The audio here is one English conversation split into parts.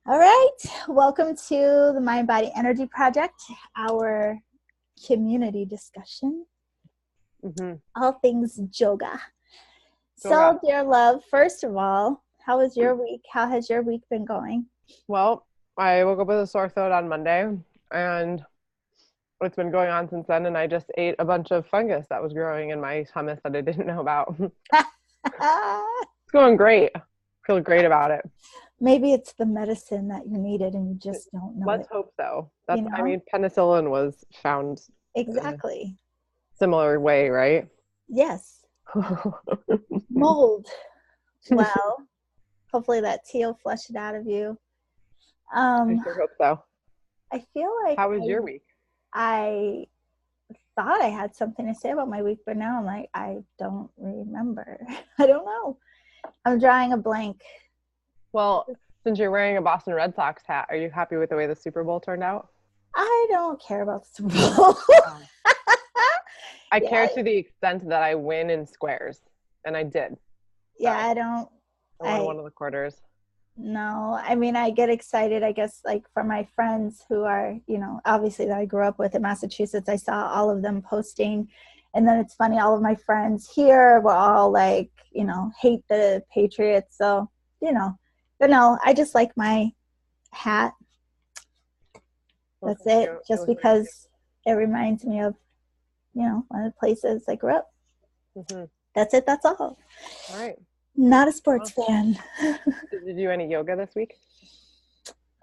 All right, welcome to the Mind Body Energy Project, our community discussion, Mm-hmm. all things yoga. So, Yoga. dear love, first of all, how was your week? How has your week been going? Well, I woke up with a sore throat on Monday, and it's been going on since then. And I just ate a bunch of fungus that was growing in my hummus that I didn't know about. It's going great. Feel great about it. Maybe it's the medicine that you needed and you just don't know Let's it, hope so. you I know? mean, penicillin was found in a Exactly. similar way, right? Yes. Mold. Well, hopefully that tea will flush it out of you. I Um, sure hope so. I feel like How was your week? I thought I had something to say about my week, but now I'm like, I don't remember. I don't know. I'm drawing a blank. Well, since you're wearing a Boston Red Sox hat, are you happy with the way the Super Bowl turned out? I don't care about the Super Bowl. Oh. I yeah, care to the extent that I win in squares, and I did. yeah, So I don't. I won I one of the quarters. no. I mean, I get excited. I guess like for my friends who are, obviously that I grew up with in Massachusetts. I saw all of them posting, and then it's funny. All of my friends here were all like, hate the Patriots. So but no, I just like my hat. Well, That's thank it. you. It Just was nice too. because it reminds me of, one of the places I grew up. Hmm. That's it. That's all. All right. Not a sports Well, fan. did you do any yoga this week?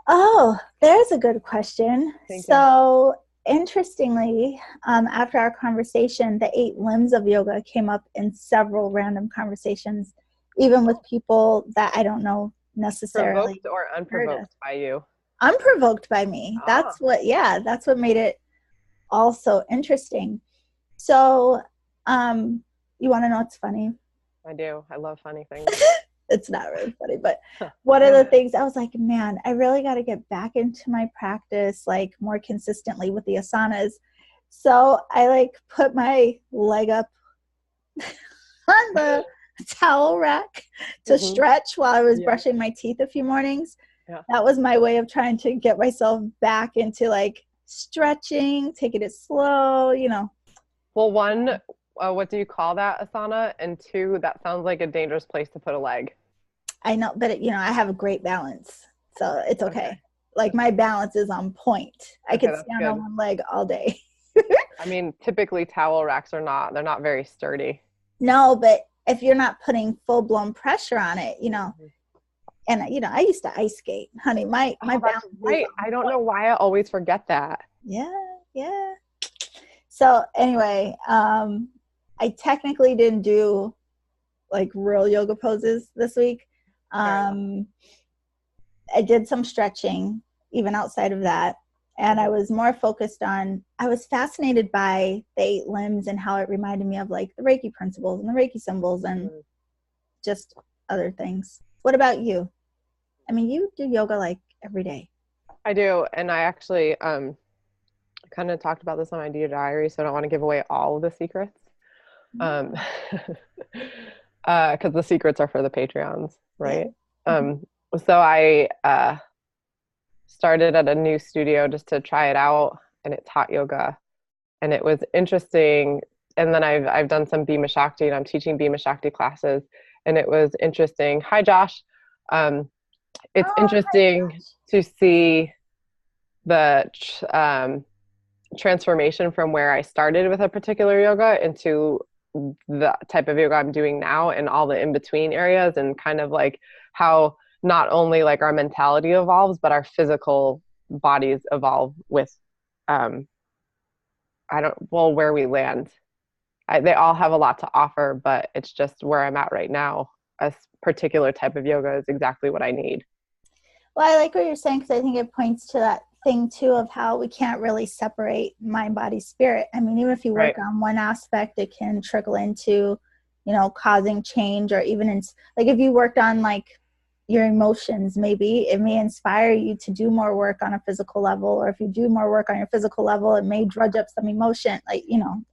Oh, there's a good question. Thank you. So, interestingly, after our conversation, the 8 limbs of yoga came up in several random conversations, even with people that I don't know necessarily Provoked or heard of. unprovoked by you? Unprovoked by me. Ah, That's what made it also interesting. So, um, you want to know what's funny? I do. I love funny things. It's not really funny, but one of Damn the it. things I was like, man, I really got to get back into my practice like more consistently with the asanas. So I like put my leg up on the towel rack to Hmm. stretch while I was Yeah. brushing my teeth a few mornings. Yeah. That was my way of trying to get myself back into like stretching, taking it slow. Well, one, what do you call that, asana? And two, that sounds like a dangerous place to put a leg. I know, but I have a great balance, so it's Okay. okay. Like my balance is on point. I Okay, could that's stand on good. one leg all day. I mean, typically towel racks they're not very sturdy. No, but if you're not putting full blown pressure on it, Mhm. and I used to ice skate, honey. My Oh, that's balance is right. on I don't point. know why I always forget that. Yeah, yeah. So anyway, I technically didn't do like real yoga poses this week. Fair enough. Um, I did some stretching even outside of that. And I Hmm. was more focused on, I was fascinated by the 8 limbs and how it reminded me of like the Reiki principles and the Reiki symbols and Hmm. just other things. What about you? I mean, you do yoga like every day. I do, and I actually kind of talked about this on my Dear Diary, so I don't want to give away all of the secrets. Um, because the secrets are for the Patreons, Yeah. right? Um, so I started at a new studio just to try it out, and it taught yoga, and it was interesting. And then I've done some Bhima Shakti, and I'm teaching Bhima Shakti classes, and it was interesting. Hi, Josh. It's Oh, hi, interesting Josh. to see the transformation from where I started with a particular yoga into the type of yoga I'm doing now and all the in between areas, and kind of like how not only like our mentality evolves, but our physical bodies evolve with, um, I don't, well, where we land. They all have a lot to offer, but it's just where I'm at right now. A particular type of yoga is exactly what I need. Well, I like what you're saying because I think it points to that thing too of how we can't really separate mind, body, spirit. I mean, even if you work Right. on one aspect, it can trickle into, causing change, or even in like if you worked on like your emotions, maybe it may inspire you to do more work on a physical level, or if you do more work on your physical level, it may drudge up some emotion. Like,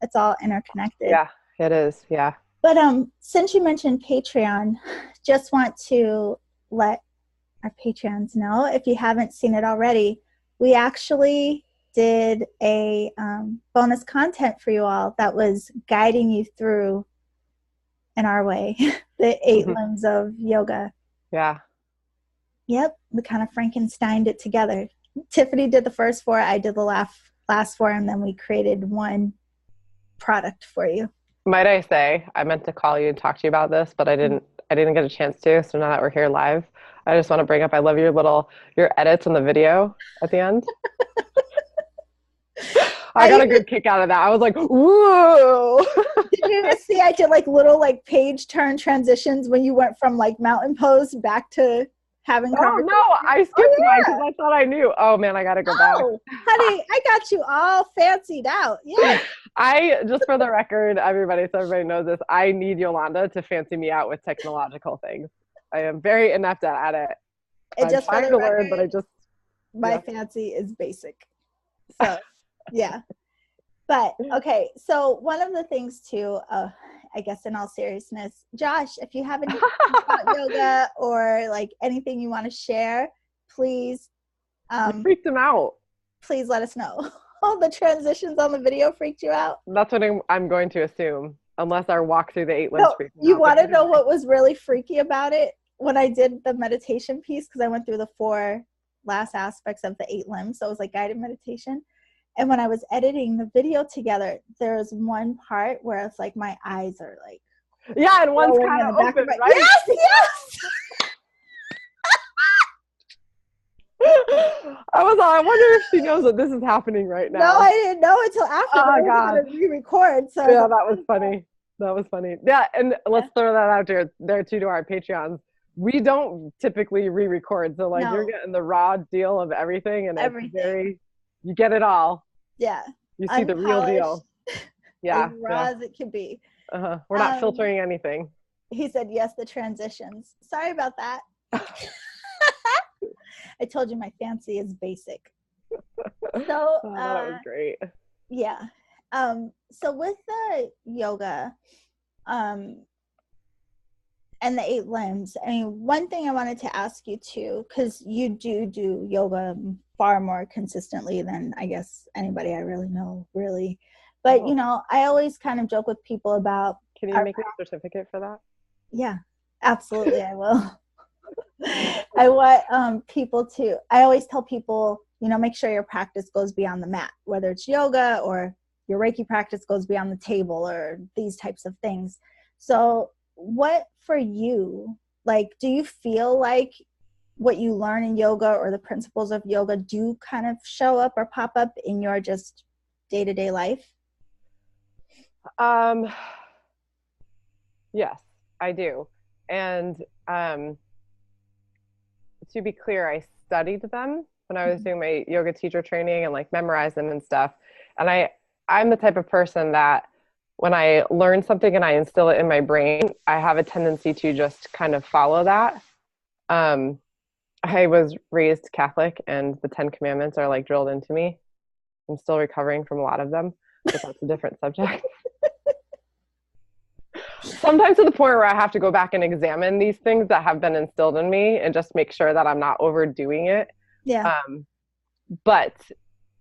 it's all interconnected. Yeah, it is. Yeah. But since you mentioned Patreon, just want to let our Patreons know, if you haven't seen it already, we actually did a bonus content for you all that was guiding you through, in our way, the 8 limbs of yoga. Yeah. Yep, we kind of Frankensteined it together. Tiffany did the first 4, I did the last 4, and then we created one product for you. Might I say, I meant to call you and talk to you about this, but I didn't get a chance to. So now that we're here live, I just want to bring up, I love your edits on the video at the end. I got a good kick out of that. I was like, whoa. Did you see I did like little like page turn transitions when you went from like mountain pose back to having conversation? No, I skipped mine because I thought I knew. Oh man, I gotta go back. Honey, I got you all fancied out. Yeah. I, just for the record, everybody, so everybody knows this, I need Yolanda to fancy me out with technological things. I am very inept at it. And I'm trying to learn, but my fancy is basic. So yeah. But okay, so one of the things too, I guess in all seriousness, Josh, if you have any about yoga or like anything you want to share, please freaked him out. Please let us know. All the transitions on the video freaked you out? That's what I'm going to assume, unless our walk through the 8 limbs freaked me out. You want to know what was really freaky about it? When I did the meditation piece, because I went through the 4 last aspects of the 8 limbs, so it was like guided meditation. And when I was editing the video together, there was one part where it's like my eyes are like, yeah, and one's kind of open, right? Yes. I wonder if she knows that this is happening right now. No, I didn't know until after. Oh God! Re-record. So yeah, that was funny. That was funny. Yeah, and let's throw that out there too to our Patreons. We don't typically re-record, so like you're getting the raw deal of everything, and it's you get it all. Yeah. You see the real deal. Yeah. As raw as it can be. We're not filtering anything. He said yes, the transitions. Sorry about that. I told you my fancy is basic. So that was great. Yeah. So with the yoga, and the 8 limbs, I mean, one thing I wanted to ask you too, because you do yoga far more consistently than I guess anybody I really know, really. But you know, I always kind of joke with people about. Can you make me a certificate for that? Yeah, absolutely, I will. I want people to. I always tell people, you know, make sure your practice goes beyond the mat, whether it's yoga or your Reiki practice goes beyond the table or these types of things. So what for you, like, do you feel like what you learn in yoga or the principles of yoga do kind of show up or pop up in your just day-to-day life? Yes, I do. And to be clear, I studied them when I was doing my yoga teacher training and like memorized them and stuff. And I'm the type of person that when I learn something and I instill it in my brain, I have a tendency to just kind of follow that. I was raised Catholic and the 10 Commandments are like drilled into me. I'm still recovering from a lot of them, but that's a different subject. Sometimes to the point where I have to go back and examine these things that have been instilled in me and just make sure that I'm not overdoing it. Yeah. But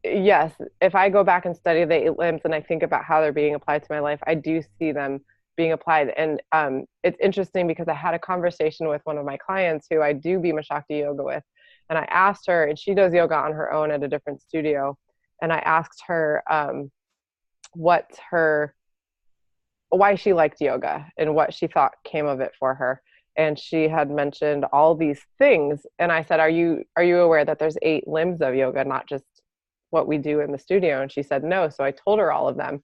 yes, if I go back and study the 8 limbs and I think about how they're being applied to my life, I do see them being applied. And it's interesting because I had a conversation with one of my clients who I do Bhima Shakti yoga with. And I asked her, and she does yoga on her own at a different studio. And I asked her why she liked yoga and what she thought came of it for her. And she had mentioned all these things. And I said, are you aware that there's 8 limbs of yoga, not just what we do in the studio? And she said, no. So I told her all of them.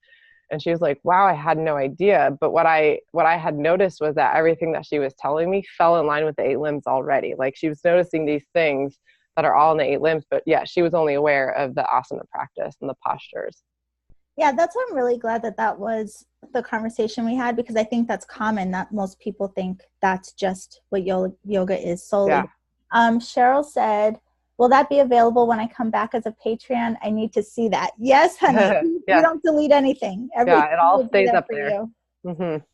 And she was like, wow, I had no idea. But what I had noticed was that everything that she was telling me fell in line with the 8 limbs already. Like she was noticing these things that are all in the 8 limbs, but yeah, she was only aware of the asana practice and the postures. Yeah, that's why I'm really glad that was the conversation we had, because I think that's common, that most people think that's just what yoga is solely. Yeah. Cheryl said, will that be available when I come back as a Patreon? I need to see that. Yes, honey. Yeah. You don't delete anything. Everything it all stays up there. Mm-hmm.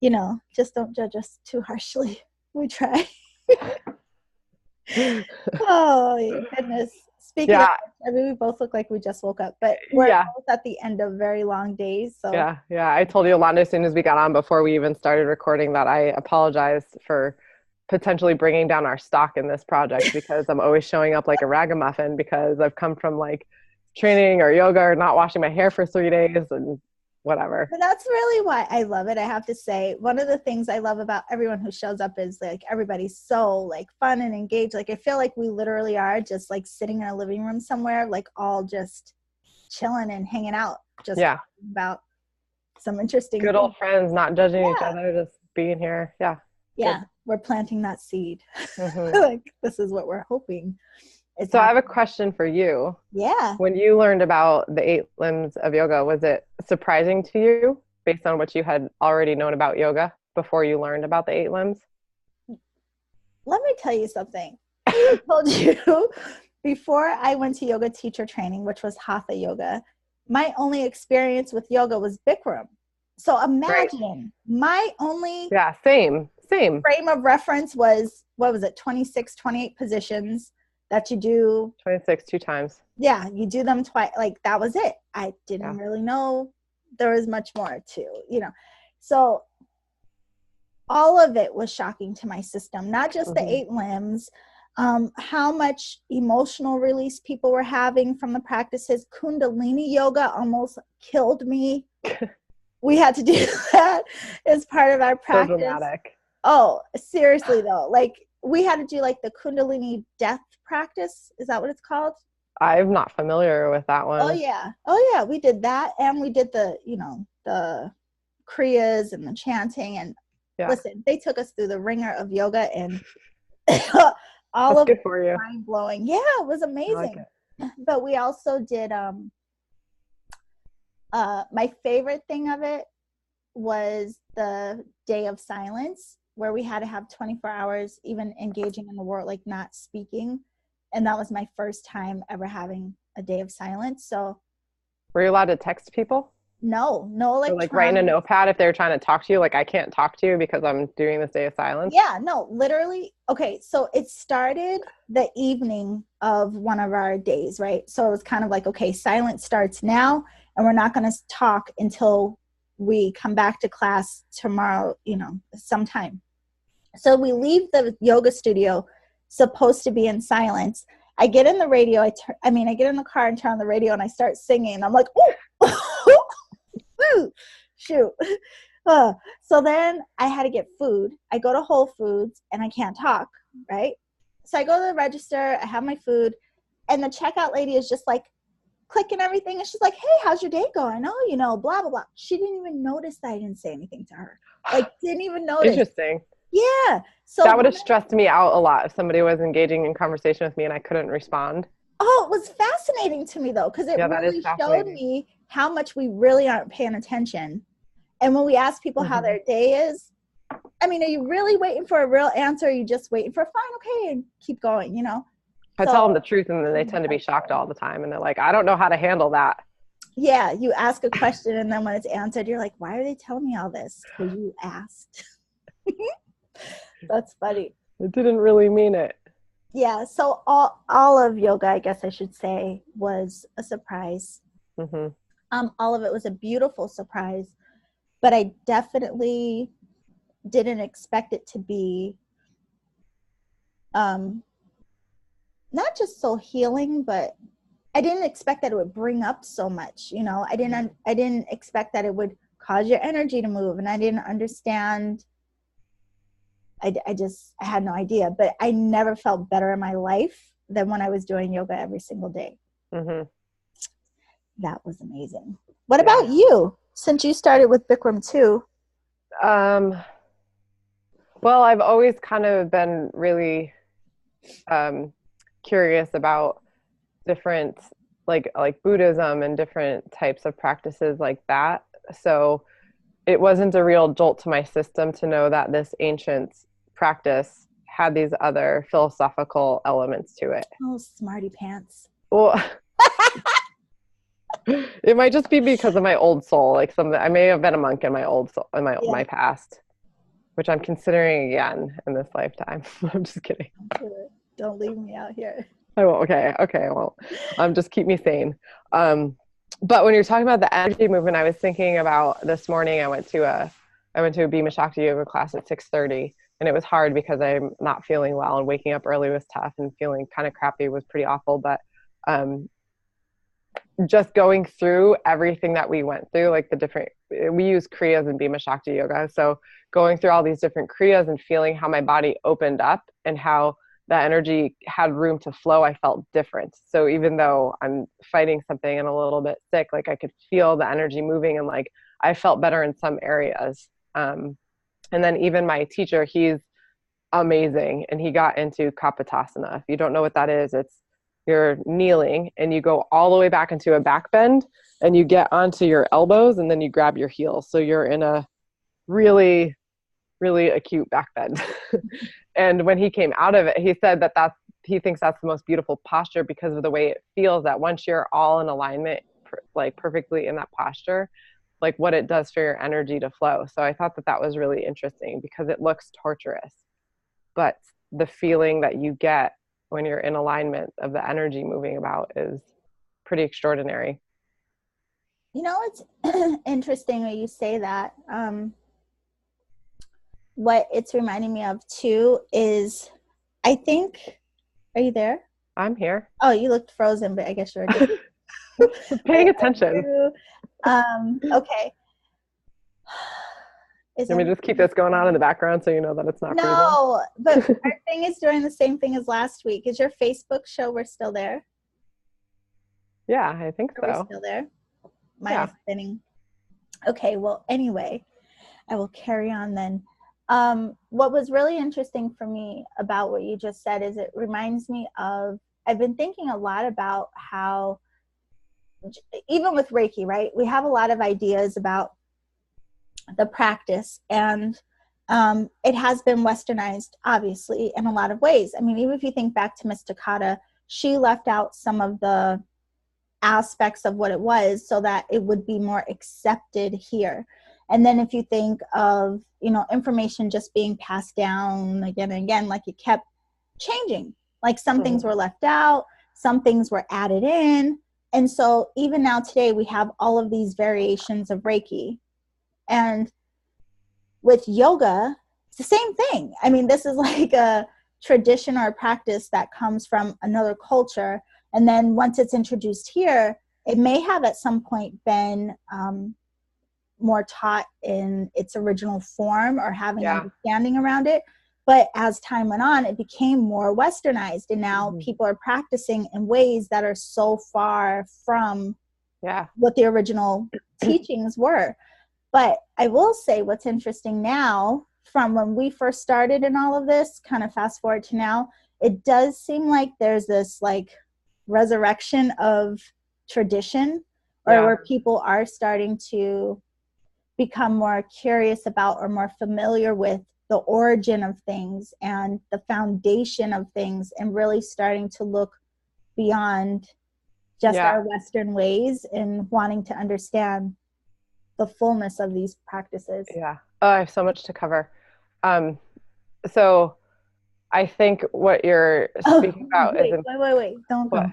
You know, just don't judge us too harshly. We try. Oh my goodness. Speaking of Yeah, which, I mean, we both look like we just woke up, but we're yeah, both at the end of very long days. So yeah, yeah. I told Yolanda as soon as we got on before we even started recording that I apologize for potentially bringing down our stock in this project because I'm always showing up like a ragamuffin because I've come from like training or yoga or not washing my hair for 3 days and whatever. but that's really why I love it. I have to say, one of the things I love about everyone who shows up is like everybody's so like fun and engaged. Like I feel like we literally are just like sitting in a living room somewhere, like all just chilling and hanging out, just Yeah. talking about some interesting Good things. old friends, not judging each Yeah. other, just being here. Yeah. Good. Yeah. We're planting that seed. Hmm. Like this is what we're hoping is So I have a happening. question for you. Yeah. When you learned about the 8 limbs of yoga, was it surprising to you based on what you had already known about yoga before you learned about the 8 limbs? Let me tell you something. I told you before I went to yoga teacher training, which was hatha yoga, my only experience with yoga was Bikram. So Right. imagine my only Yeah, same, same. frame of reference was, what was it, 26, 28 positions that you do. 26 two times. Yeah, you do them twice. Like that was it. I Yeah. didn't really know there was much more to. So all of it was shocking to my system, not just the Hmm. 8 limbs, how much emotional release people were having from the practices. Kundalini yoga almost killed me. We had to do that as part of our So practice. dramatic. Oh, seriously though, like we had to do like the Kundalini death practice. Is that what it's called? I'm not familiar with that Oh one. yeah. Oh yeah, we did that, and we did the kriyas and the chanting. And Yeah, listen, they took us through the ringer of yoga, and all that's of it good for you. mind blowing. Yeah, it was I like amazing. it. But we also did my favorite thing of it was the day of silence, where we had to have 24 hours even engaging in the world, like not speaking. And that was my first time ever having a day of silence. So Were you allowed to text people? no Or like write in a electronic. notepad if they were trying to talk to you? Like, I can't talk to you because I'm doing this day of silence. Yeah, no, literally. Okay, so it started the evening of one of our days, right? So it was kind of like, okay, silence starts now, and we're not going to talk until we come back to class tomorrow, sometime. So we leave the yoga studio supposed to be in silence. I get in the radio, I get in the car and turn on the radio, and I start singing, and I'm like, oh, shoot. So then I had to get food. I go to Whole Foods and I can't talk, right? So I go to the register, I have my food, and the checkout lady is just like clicking everything. And she's like, hey, how's your day going? Oh, blah, blah, blah. She didn't even notice that I didn't say anything to her. Like, didn't even notice. Interesting. Yeah. So That would then, have stressed me out a lot if somebody was engaging in conversation with me and I couldn't respond. it was fascinating to me though, because it Yeah, that is really showed fascinating. me how much we really aren't paying attention. And when we ask people how Hmm. their day is, are you really waiting for a real answer? Or are you just waiting for fine, okay, and keep going? I tell them So the truth and then they tend to be shocked all the time and they're like, I don't know how to handle that. yeah, you ask a question, and then when it's answered, you're like, why are they telling me all this? Because you asked. That's funny. It didn't really mean it. Yeah, so all of yoga, I guess I should say, was a surprise. Hmm. All of it was a beautiful surprise, but I definitely didn't expect it to be um not just so healing, but I didn't expect that it would bring up so much. I didn't expect that it would cause your energy to move, and I didn't understand. I had no idea, but I never felt better in my life than when I was doing yoga every single day. Hmm. That was amazing. What Yeah. about you? Since you started with Bikram too. Um, well, I've always kind of been really um, curious about different like Buddhism and different types of practices like that. So it wasn't a real jolt to my system to know that this ancient practice had these other philosophical elements to it. Oh, smarty pants. Well, it might just be because of my old soul. Like some, I may have been a monk in my old soul, in my Yeah. past, which I'm considering again in this lifetime. I'm just kidding. Don't leave me out here. Oh, okay. Okay. Well, just keep me sane. But when you're talking about the energy movement, I was thinking about this morning. I went to a Bhima Shakti yoga class at 6:30, and it was hard because I'm not feeling well, and waking up early was tough, and feeling kind of crappy was pretty awful. But um, just going through everything that we went through, like we use Kriyas in Bhima Shakti yoga. So going through all these different Kriyas and feeling how my body opened up and how that energy had room to flow, I felt different. So even though I'm fighting something and a little bit sick, like I could feel the energy moving, and like I felt better in some areas. And then even my teacher, he's amazing, and he got into Kapotasana. If you don't know what that is, it's you're kneeling and you go all the way back into a back bend, and you get onto your elbows, and then you grab your heels. So you're in a really, really acute back bend. And when he came out of it, he said he thinks that's the most beautiful posture because of the way it feels, that once you're all in alignment, like perfectly in that posture, like what it does for your energy to flow. So I thought that was really interesting because it looks torturous, but the feeling that you get when you're in alignment of the energy moving about is pretty extraordinary. It's interesting when you say that. What it's reminding me of too is, I think, are you there? I'm here. Oh, you looked frozen, but I guess you're paying attention. Okay. Let me just keep this going on in the background so you know that it's not freezing. No, but our thing is doing the same thing as last week. Is your Facebook show we're still there? Yeah, I think so. We're still there? Mine is spinning. Okay, well, anyway, I will carry on then. What was really interesting for me about what you just said is it reminds me of, I've been thinking a lot about how, even with Reiki, right, we have a lot of ideas about the practice, and it has been westernized, obviously, in a lot of ways. I mean, even if you think back to Miss Takata, she left out some of the aspects of what it was so that it would be more accepted here. And then if you think of, information just being passed down again and again, like it kept changing. Like some things were left out, some things were added in. And so even now today, we have all of these variations of Reiki. And with yoga, it's the same thing. I mean, this is like a tradition or a practice that comes from another culture. And then once it's introduced here, it may have at some point been more taught in its original form or having understanding around it. But as time went on, it became more westernized. And now people are practicing in ways that are so far from what the original teachings were. But I will say what's interesting now, from when we first started in all of this, kind of fast forward to now, it does seem like there's this like resurrection of tradition, or where people are starting to become more curious about or more familiar with the origin of things and the foundation of things, and really starting to look beyond just our Western ways and wanting to understand the fullness of these practices. Yeah. Oh, I have so much to cover. So I think what you're speaking about is... Wait. Don't go.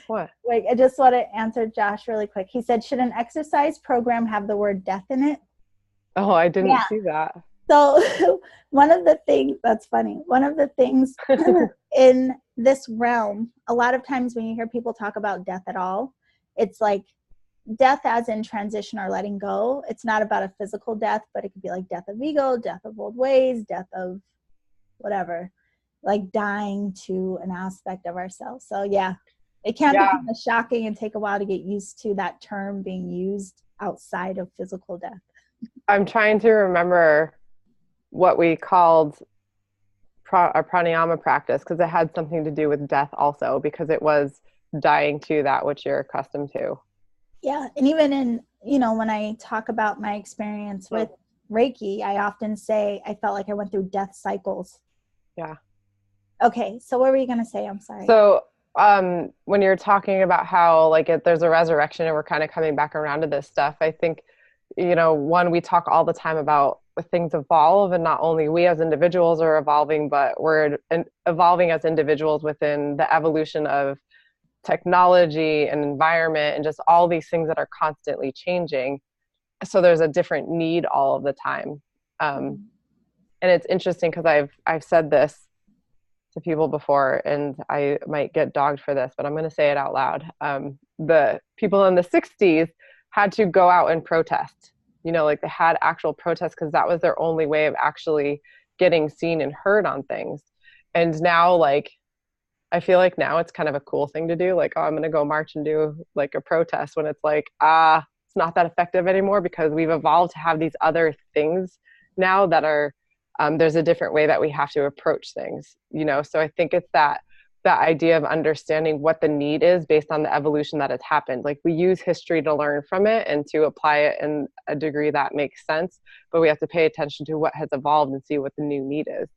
What? Wait, I just want to answer Josh really quick. He said, should an exercise program have the word death in it? Oh, I didn't see that. So one of the things in this realm, a lot of times when you hear people talk about death at all, it's like death as in transition or letting go. It's not about a physical death, but it could be like death of ego, death of old ways, death of whatever, like dying to an aspect of ourselves. So it can be kind of shocking and take a while to get used to that term being used outside of physical death. I'm trying to remember what we called our pranayama practice, because it had something to do with death also, because it was dying to that which you're accustomed to. Yeah, and even in, when I talk about my experience with Reiki, I often say I felt like I went through death cycles. Yeah. Okay, so what were you going to say? I'm sorry. So when you're talking about how there's a resurrection and we're kind of coming back around to this stuff, I think, one, we talk all the time about things evolve, and not only we as individuals are evolving, but we're evolving as individuals within the evolution of technology and environment and just all these things that are constantly changing. So there's a different need all of the time. And it's interesting because I've said this to people before, and I might get dogged for this, but I'm going to say it out loud. The people in the 60s had to go out and protest. Like they had actual protests because that was their only way of actually getting seen and heard on things. And now, like, I feel like now it's kind of a cool thing to do. Like, oh, I'm going to go march and do like a protest, when it's like, it's not that effective anymore because we've evolved to have these other things now that are, there's a different way that we have to approach things, So I think it's that idea of understanding what the need is based on the evolution that has happened. Like, we use history to learn from it and to apply it in a degree that makes sense, but we have to pay attention to what has evolved and see what the new need is.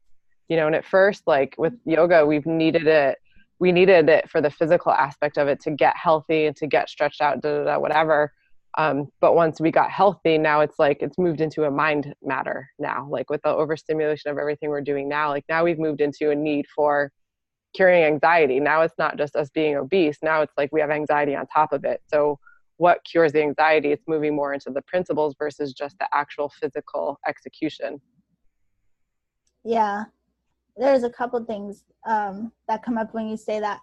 And at first, like with yoga, we needed it for the physical aspect of it to get healthy and to get stretched out, whatever. But once we got healthy, now it's like it's moved into a mind matter now, like with the overstimulation of everything we're doing now. Like now we've moved into a need for curing anxiety. Now it's not just us being obese. Now it's like we have anxiety on top of it. So what cures the anxiety? It's moving more into the principles versus just the actual physical execution. Yeah. There's a couple things that come up when you say that.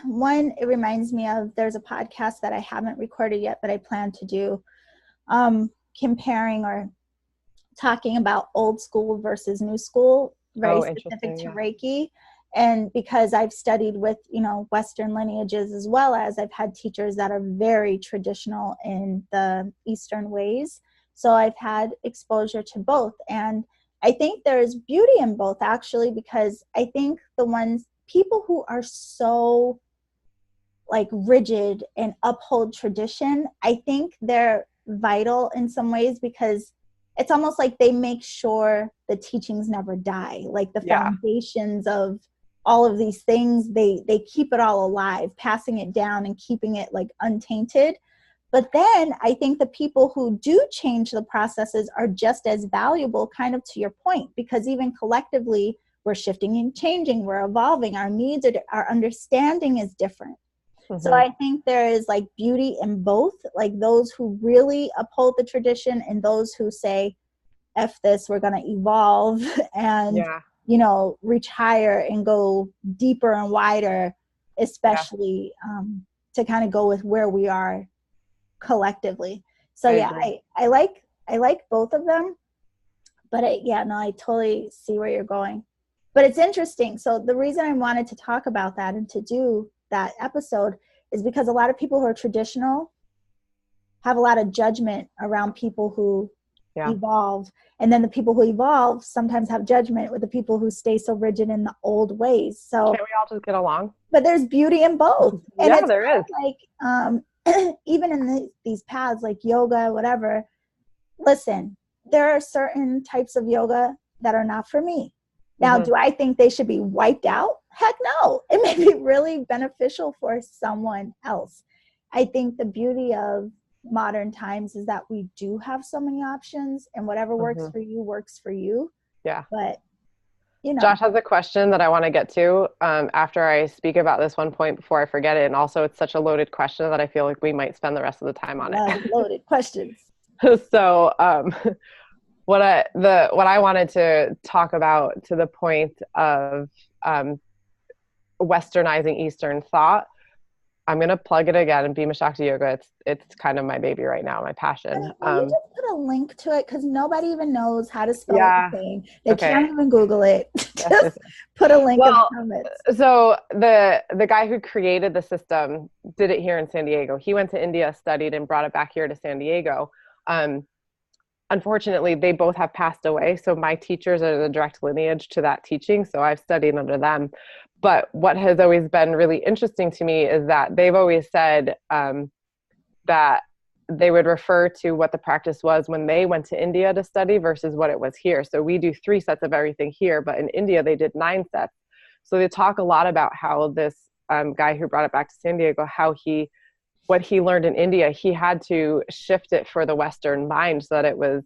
One, it reminds me of, there's a podcast that I haven't recorded yet, but I plan to do, comparing or talking about old school versus new school, very specific to Reiki. And because I've studied with, Western lineages, as well as I've had teachers that are very traditional in the Eastern ways. So I've had exposure to both. And I think there's beauty in both, actually, because I think people who are so like rigid and uphold tradition, I think they're vital in some ways, because it's almost like they make sure the teachings never die. Like the foundations of all of these things, they keep it all alive, passing it down and keeping it like untainted. But then I think the people who do change the processes are just as valuable, kind of to your point, because even collectively, we're shifting and changing, we're evolving, our needs, our understanding is different. Mm-hmm. So I think there is like beauty in both, like those who really uphold the tradition and those who say, F this, we're going to evolve and, reach higher and go deeper and wider, especially to kind of go with where we are collectively. So I like both of them, but I totally see where you're going. But it's interesting. So the reason I wanted to talk about that and to do that episode is because a lot of people who are traditional have a lot of judgment around people who evolve. And then the people who evolve sometimes have judgment with the people who stay so rigid in the old ways. So can't we all just get along? But there's beauty in both. And yeah, there is. Like, even in these paths like yoga, whatever, listen, there are certain types of yoga that are not for me. Now, do I think they should be wiped out? Heck no. It may be really beneficial for someone else. I think the beauty of modern times is that we do have so many options, and whatever works for you works for you. Yeah. But, Josh has a question that I want to get to after I speak about this one point before I forget it. And also, it's such a loaded question that I feel like we might spend the rest of the time on it. Loaded questions. So what I wanted to talk about, to the point of westernizing Eastern thought, I'm going to plug it again, and Bhima Shakti Yoga. It's kind of my baby right now, my passion. Will you just put a link to it? Because nobody even knows how to spell the thing. They can't even Google it. Just put a link in the comments. So the guy who created the system did it here in San Diego. He went to India, studied, and brought it back here to San Diego. Unfortunately, they both have passed away. So my teachers are the direct lineage to that teaching. So I've studied under them. But what has always been really interesting to me is that they've always said that they would refer to what the practice was when they went to India to study versus what it was here. So we do 3 sets of everything here, but in India, they did 9 sets. So they talk a lot about how this guy who brought it back to San Diego, what he learned in India, he had to shift it for the Western mind so that it was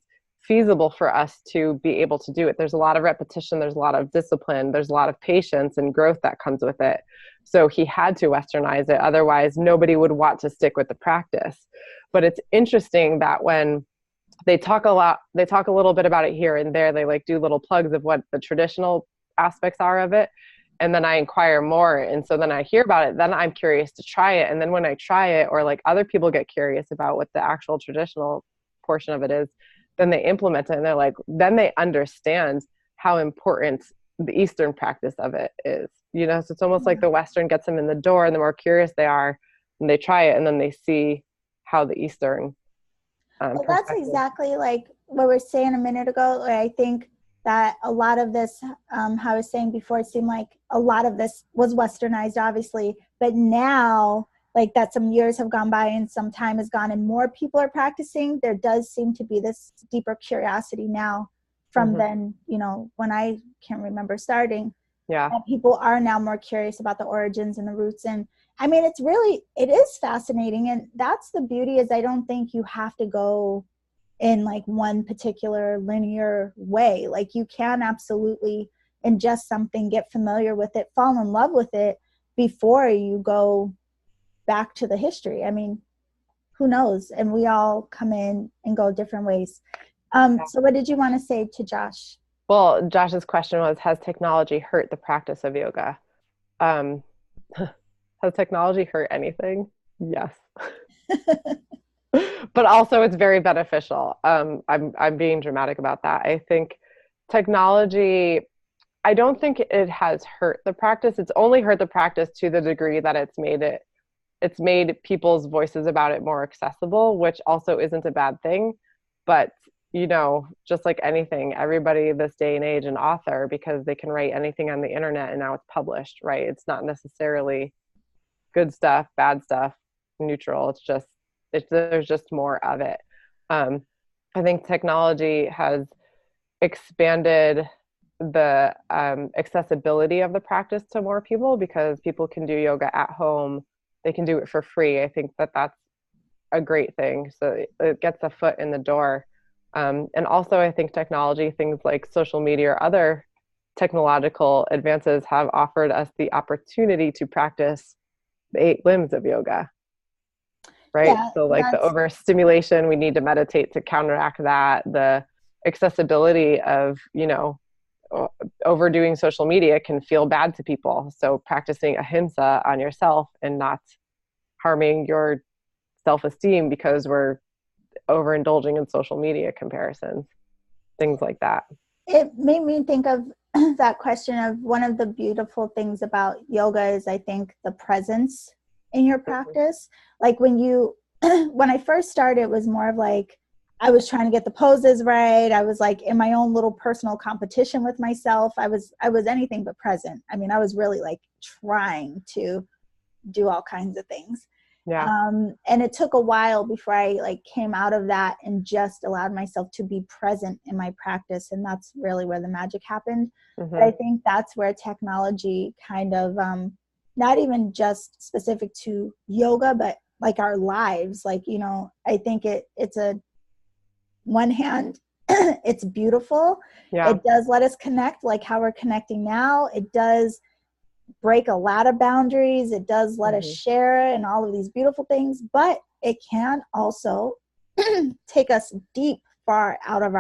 feasible for us to be able to do it. There's a lot of repetition, there's a lot of discipline, there's a lot of patience and growth that comes with it. So he had to westernize it. Otherwise, nobody would want to stick with the practice. But it's interesting that when they talk a little bit about it here and there, they like do little plugs of what the traditional aspects are of it. And then I inquire more. And so then I hear about it, then I'm curious to try it. And then when I try it, or like other people get curious about what the actual traditional portion of it is, then they implement it and they're like, then they understand how important the Eastern practice of it is, you know? So it's almost like the Western gets them in the door, and the more curious they are, and they try it, and then they see how the Eastern well, that's exactly like what we were saying a minute ago. I think that a lot of this, how I was saying before, it seemed like a lot of this was westernized, obviously, but now, like that some years have gone by and some time has gone and more people are practicing, there does seem to be this deeper curiosity now from then, you know, when I can't remember starting. Yeah. People are now more curious about the origins and the roots. And I mean, it is fascinating. And that's the beauty, is I don't think you have to go in like one particular linear way. Like you can absolutely ingest something, get familiar with it, fall in love with it before you go back to the history. I mean, who knows? And we all come in and go different ways. So what did you want to say to Josh? Well, Josh's question was, has technology hurt the practice of yoga? Has technology hurt anything? Yes. But also it's very beneficial. I'm being dramatic about that. I think technology, I don't think it has hurt the practice. It's only hurt the practice to the degree that it's made people's voices about it more accessible, which also isn't a bad thing. But, you know, just like anything, everybody this day and age an author, because they can write anything on the internet and now it's published, right? It's not necessarily good stuff, bad stuff, neutral. There's just more of it. I think technology has expanded the accessibility of the practice to more people, because people can do yoga at home. They can do it for free. I think that that's a great thing. So it gets a foot in the door. And also I think technology, things like social media or other technological advances, have offered us the opportunity to practice the 8 limbs of yoga, right? Yeah, So like the overstimulation, we need to meditate to counteract that. The accessibility of, you know, overdoing social media can feel bad to people. So practicing ahimsa on yourself and not harming your self-esteem because we're overindulging in social media comparisons, things like that. It made me think of that question of, one of the beautiful things about yoga is, I think, the presence in your practice. Like when I first started, it was more of like, I was trying to get the poses right. I was like in my own little personal competition with myself. I was anything but present. I mean, I was really like trying to do all kinds of things. Yeah. And it took a while before I like came out of that and just allowed myself to be present in my practice. And that's really where the magic happened. But I think that's where technology kind of, not even just specific to yoga, but like our lives, like, you know, I think it's a one hand, it's beautiful. Yeah. It does let us connect like how we're connecting now. It does break a lot of boundaries. It does let us share and all of these beautiful things, but it can also take us deep, far out of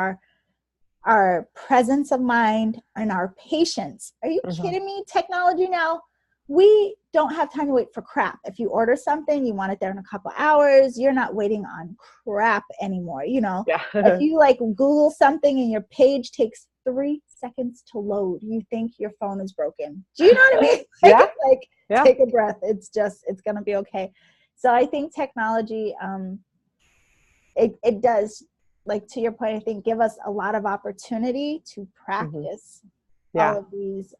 our presence of mind and our patience. Are you kidding me? Technology now, we don't have time to wait for crap. If you order something, you want it there in a couple hours, you're not waiting on crap anymore. You know, if you like Google something and your page takes 3 seconds to load, you think your phone is broken. Do you know what I mean? Take a breath. It's going to be okay. So I think technology, it does, like to your point, I think give us a lot of opportunity to practice all of these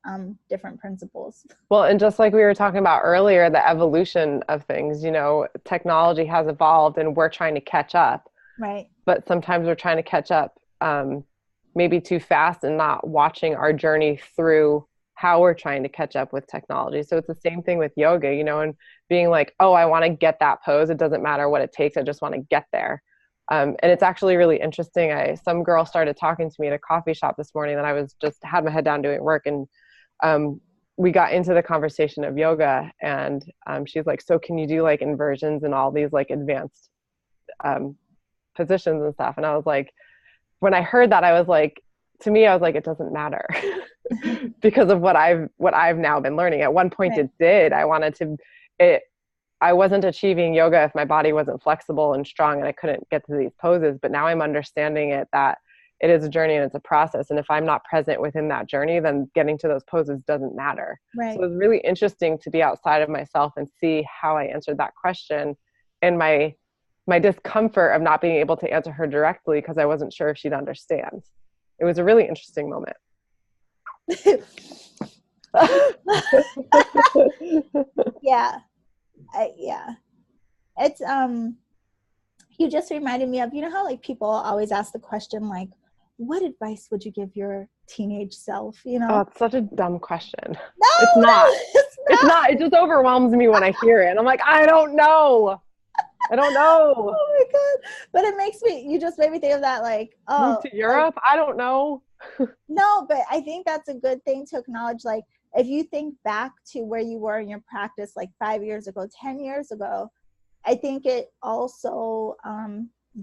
different principles. Well, and just like we were talking about earlier, the evolution of things, you know, technology has evolved and we're trying to catch up. Right. But sometimes we're trying to catch up maybe too fast and not watching our journey through how we're trying to catch up with technology. So it's the same thing with yoga, you know, and being like, oh, I want to get that pose. It doesn't matter what it takes. I just want to get there. And it's actually really interesting. Some girl started talking to me at a coffee shop this morning, and I was just had my head down doing work, and um, we got into the conversation of yoga, and she's like, "So can you do like inversions and all these like advanced um, positions and stuff?" And I was like, when I heard that, I was like, to me, I was like, it doesn't matter because of what I've now been learning. At one point, Right. it did. I wasn't achieving yoga if my body wasn't flexible and strong and I couldn't get to these poses. But now I'm understanding it, that it is a journey and it's a process. And if I'm not present within that journey, then getting to those poses doesn't matter. So Right. it was really interesting to be outside of myself and see how I answered that question, and my discomfort of not being able to answer her directly because I wasn't sure if she'd understand. It was a really interesting moment. Yeah. Yeah. It's you just reminded me of, you know how like people always ask the question like, what advice would you give your teenage self, you Oh, know? it's such a dumb question. No, It's no, not. it's It's not. not. It just overwhelms me when I hear it. And I'm like, I don't know. I don't know. Oh my God. But it makes me, you just made me think of that, like, Move oh, to like, Europe? I don't know. no, but I think that's a good thing to acknowledge. Like, if you think back to where you were in your practice, like 5 years ago, 10 years ago, I think it also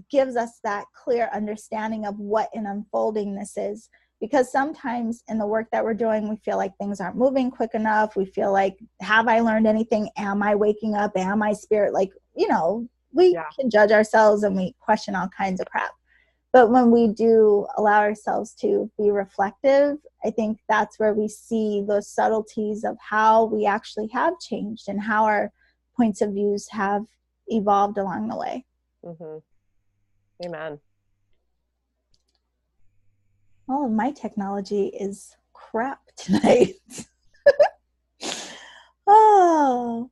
gives us that clear understanding of what an unfolding this is. Because sometimes in the work that we're doing, we feel like things aren't moving quick enough. We feel like, have I learned anything? Am I waking up? Am I spirit? Like, you know, we Yeah. can judge ourselves and we question all kinds of crap. But when we do allow ourselves to be reflective, I think that's where we see those subtleties of how we actually have changed and how our points of views have evolved along the way. Mm-hmm. Amen. All of my technology is crap tonight. Oh,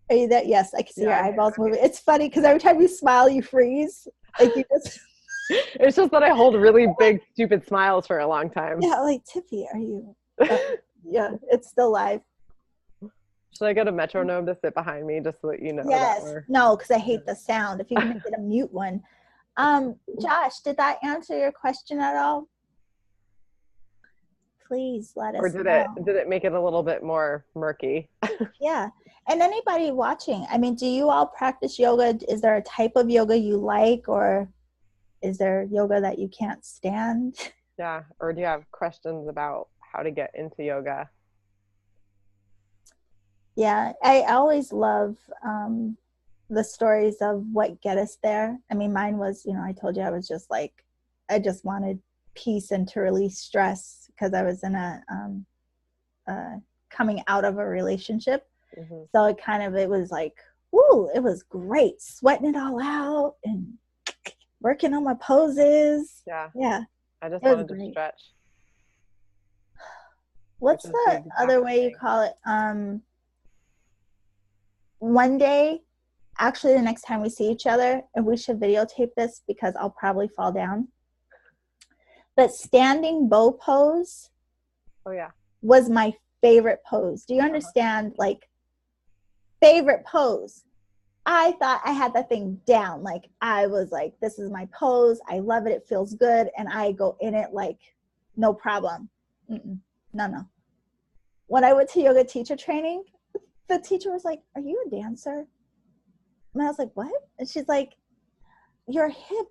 are you there? Yes, I can see Yeah, your I'm eyeballs here. moving. It's funny because every time you smile, you freeze. Like you just, It's just that I hold really big, stupid smiles for a long time. yeah, like Tiffy, are you? Uh, yeah, it's still live. Should I get a metronome to sit behind me just so that you know that Yes, we're. no, because I hate the sound. If you can make it a mute one. Josh, did that answer your question at all? Please let Or us did it know. did it make it a little bit more murky? Yeah. And anybody watching, I mean, do you all practice yoga? Is there a type of yoga you like, or is there yoga that you can't stand? Yeah. Or do you have questions about how to get into yoga? Yeah, I always love the stories of what get us there. I mean, mine was, you know, I told you I was just like, I just wanted peace and to release stress because I was in coming out of a relationship. Mm-hmm. So it was like, woo, it was great, sweating it all out and working on my poses. Yeah. Yeah, I just it was wanted to great. stretch, which What's is the the exact other way you thing. call it? One day, actually, the next time we see each other, and we should videotape this because I'll probably fall down. But standing bow pose Oh yeah. was my favorite pose. Do you Uh-huh. understand? Like, favorite pose. I thought I had that thing down. Like, I was like, this is my pose. I love it. It feels good. And I go in it like, no problem. Mm-mm. No, no. When I went to yoga teacher training, the teacher was like, are you a dancer? And I was like, what? And she's like, your hip,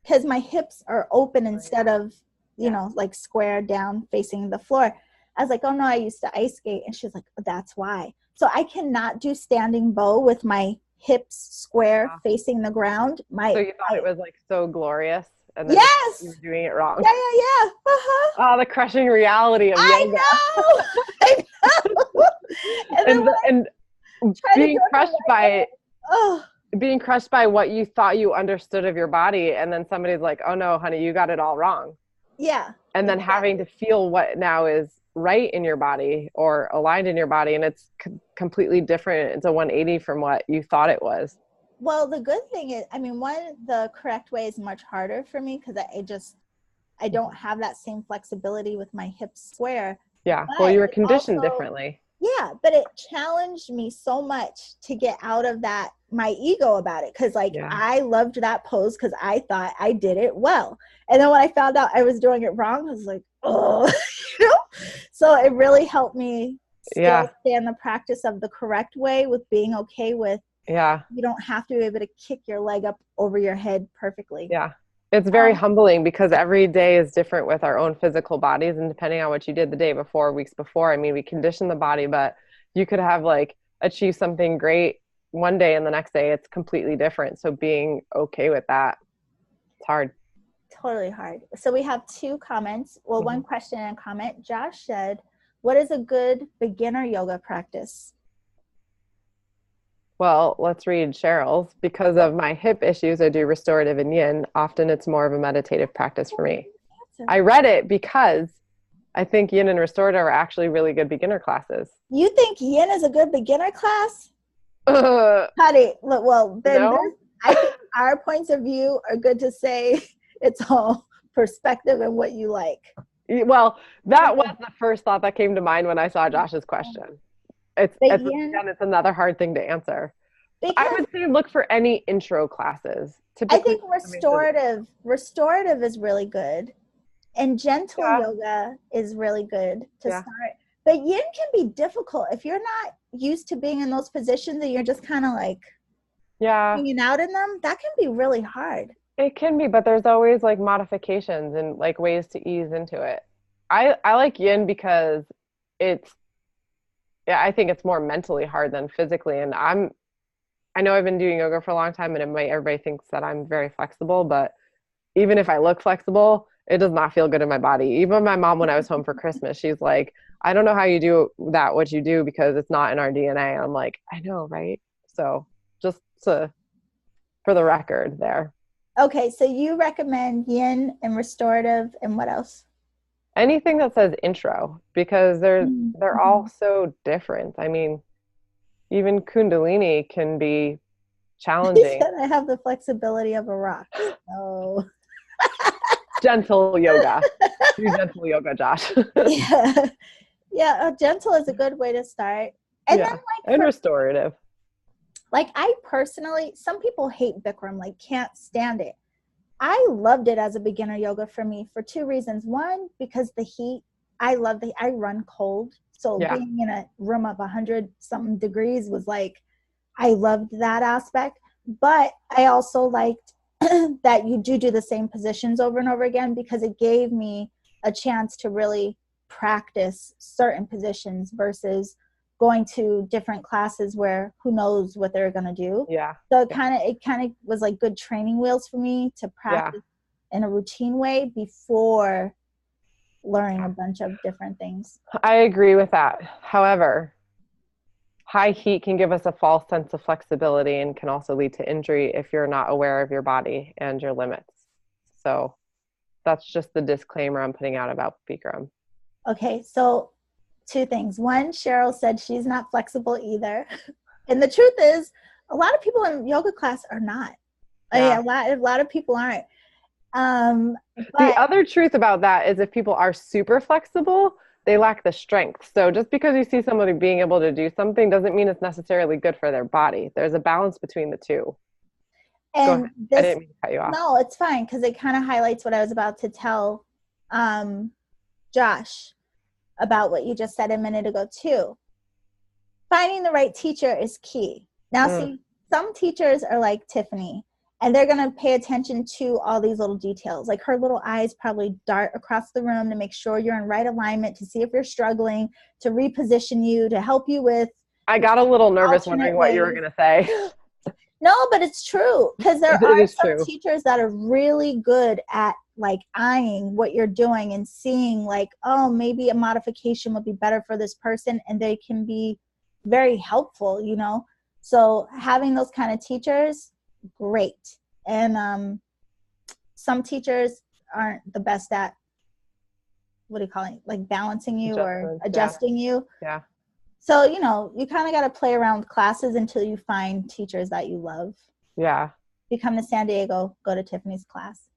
because my hips are open Oh instead yeah. of, you Yeah. know, like square down facing the floor. I was like, oh no, I used to ice skate. And she's like, that's why. So I cannot do standing bow with my hips square Wow. facing the ground. So you thought it was like so glorious, and then you found out you Yes. were doing it wrong. Yeah, yeah, yeah. Uh-huh. Oh, the crushing reality of I yoga. know. I know. And then and when I and try to do being it the crushed right way, by oh, what you thought you understood of your body, and then somebody's like, oh no honey, you got it all wrong, yeah, and then having exactly. to feel what now is right in your body or aligned in your body, and it's completely different. It's a 180 from what you thought it was. Well, the good thing is, I mean, the correct way is much harder for me because I don't have that same flexibility with my hips square. Yeah, well, But you were it's conditioned also, differently. Yeah, but it challenged me so much to get out of that my ego about it, because like Yeah. I loved that pose because I thought I did it well, and then when I found out I was doing it wrong, I was like, oh, you know. So it really helped me still Yeah. stay in the practice of the correct way, with being okay with Yeah. you don't have to be able to kick your leg up over your head perfectly. Yeah. It's very Um, humbling because every day is different with our own physical bodies. And depending on what you did the day before, weeks before, I mean, we condition the body, but you could have like achieved something great one day and the next day it's completely different. So being okay with that, it's hard. totally hard. So we have two comments. Well, Mhm. one question and a comment. Josh said, "What is a good beginner yoga practice?" Well, let's read Cheryl's. Because of my hip issues, I do restorative and yin. Often it's more of a meditative practice for me. I read it because I think yin and restorative are actually really good beginner classes. You think yin is a good beginner class? No? Honey, look, well, then this, I think our points of view are good to say. It's all perspective and what you like. Well, that was the first thought that came to mind when I saw Josh's question. But It's yin, again, it's another hard thing to answer. I because would say look for any intro classes. I Typically, think restorative is really good, and gentle yeah, yoga is really good to yeah, start. But yin can be difficult if you're not used to being in those positions and you're just kind of like yeah. hanging out in them. That can be really hard. It can be, but there's always like modifications and like ways to ease into it. I like yin because it's yeah, I think it's more mentally hard than physically. And I know I've been doing yoga for a long time and everybody thinks that I'm very flexible, but even if I look flexible, it does not feel good in my body. Even my mom, when I was home for Christmas, she's like, I don't know how you do that, what you do, because it's not in our DNA. And I'm like, I know, right? So just for the record there. Okay, so you recommend yin and restorative and what else? Anything that says intro, because they're all Mm-hmm. so different. I mean, even Kundalini can be He challenging. said I have the flexibility of a rock. So Gentle yoga. Do gentle yoga, Josh. yeah. Yeah, gentle is a good way to start. And then Yeah. like And for restorative. like I personally, some people hate Bikram, like can't stand it. I loved it as a beginner yoga for me for two reasons. One, because the heat, I run cold. So Yeah. being in a room of 100 something degrees was like, I loved that aspect. But I also liked that you do the same positions over and over again, because it gave me a chance to really practice certain positions versus going to different classes where who knows what they're going to do. Yeah. So Yeah. it kind of was like good training wheels for me to Yeah. practice in a routine way before learning a bunch of different things. I agree with that. However, high heat can give us a false sense of flexibility and can also lead to injury if you're not aware of your body and your limits. So that's just the disclaimer I'm putting out about Bikram. Okay, so two things. One, Cheryl said she's not flexible either. And the truth is, a lot of people in yoga class are not. I mean, Yeah. a lot of people aren't. Um, The but other truth about that is if people are super flexible, they lack the strength. So just because you see somebody being able to do something doesn't mean it's necessarily good for their body. There's a balance between the two. Go ahead. and I this, didn't mean to cut you off. no, it's fine because it kind of highlights what I was about to tell um, Josh about what you just said a minute ago too. Finding the right teacher is key. Now, Mm, see, some teachers are like Tiffany, and they're going to pay attention to all these little details. Like her little eyes probably dart across the room to make sure you're in right alignment, to see if you're struggling, to reposition you, to help you with I got a little nervous alternate wondering what you were ways. going to say. No, but it's true, because there It are is some true. teachers that are really good at like eyeing what you're doing and seeing like, oh, maybe a modification would be better for this person, and they can be very helpful, you know. So having those kind of teachers, great. And some teachers aren't the best at, what do you call it, like balancing you or Adjustments. Yeah. adjusting you. Yeah. So, you know, you kind of got to play around with classes until you find teachers that you love. Yeah. If you come to San Diego, go to Tiffany's class.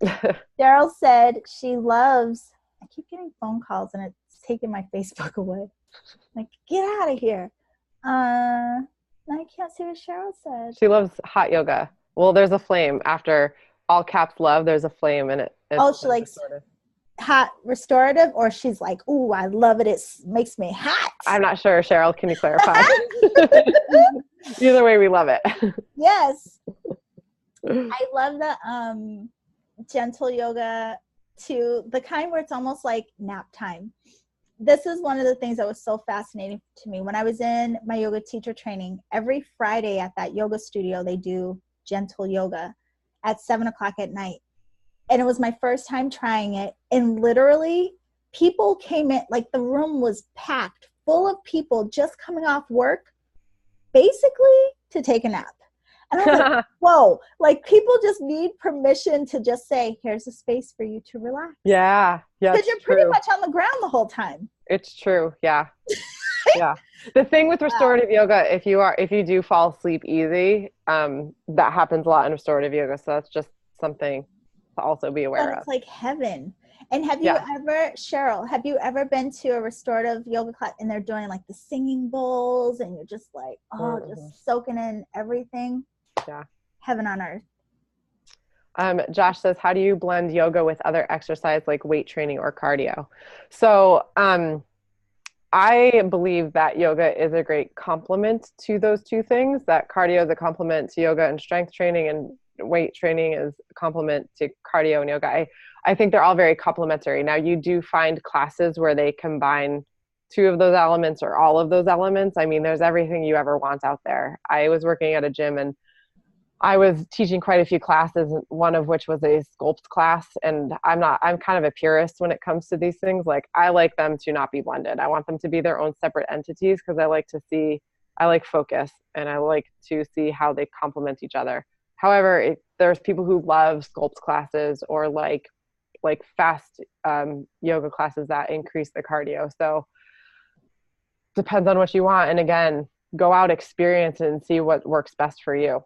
Daryl said she loves, I keep getting phone calls and it's taking my Facebook away. Like, get out of here. I can't see what Cheryl said. She loves hot yoga. Well, there's a flame after all caps love. There's a flame and Oh, it she says likes restorative. hot restorative, or she's like, ooh, I love it. It makes me hot. I'm not sure, Cheryl. Can you clarify? Either way, we love it. Yes. I love the gentle yoga too, the kind where it's almost like nap time. This is one of the things that was so fascinating to me. When I was in my yoga teacher training, every Friday at that yoga studio, they do gentle yoga at 7 o'clock at night. And it was my first time trying it. And literally, people came in, like the room was packed full of people just coming off work, basically to take a nap. And I was like, whoa, like people just need permission to just say, here's a space for you to relax. Yeah, yeah, Because it's you're pretty true. much on the ground the whole time. It's true. Yeah. Yeah. The thing with Wow. restorative yoga, if you do fall asleep easy, that happens a lot in restorative yoga. So that's just something to also be But aware of. it's like heaven. And have you Yeah. ever, Cheryl, have you ever been to a restorative yoga class and they're doing like the singing bowls and you're just like, oh, Hmm. just soaking in everything? Yeah. Heaven on earth. Josh says, how do you blend yoga with other exercise like weight training or cardio? So, I believe that yoga is a great complement to those two things, that cardio is a complement to yoga and strength training, and weight training is a complement to cardio and yoga. I think they're all very complementary. Now, you do find classes where they combine two of those elements or all of those elements. I mean, there's everything you ever want out there. I was working at a gym and I was teaching quite a few classes, one of which was a sculpt class. And I'm kind of a purist when it comes to these things. Like, I like them to not be blended. I want them to be their own separate entities because I like focus and I like to see how they complement each other. However, there's people who love sculpt classes or like fast yoga classes that increase the cardio. So depends on what you want. And again, go out, experience it, and see what works best for you.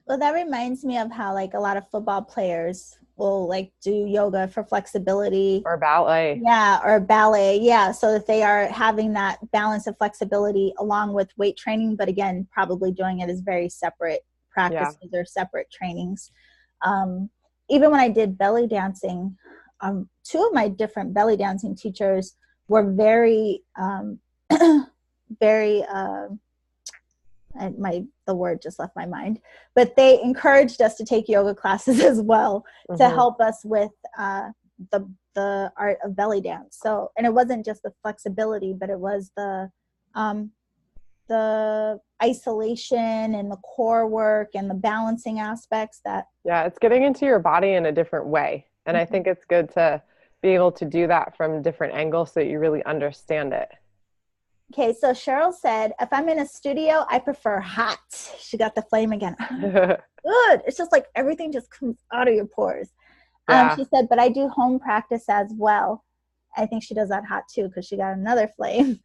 Well, that reminds me of how like a lot of football players will like do yoga for flexibility. Or ballet. Yeah, or ballet. Yeah, so that they are having that balance of flexibility along with weight training, but again, probably doing it as very separate Yeah. practices or separate trainings. Um, Even when I did belly dancing, two of my different belly dancing teachers were very, very and the word just left my mind, but they encouraged us to take yoga classes as well to Hmm. help us with the art of belly dance. So, and it wasn't just the flexibility, but it was um, the isolation and the core work and the balancing aspects that. Yeah, it's getting into your body in a different way. And I think it's good to be able to do that from different angles so you really understand it. Okay, so Cheryl said, if I'm in a studio, I prefer hot. She got the flame again. Good. It's just like everything just comes out of your pores. Yeah. She said, but I do home practice as well. I think she does that hot too because she got another flame.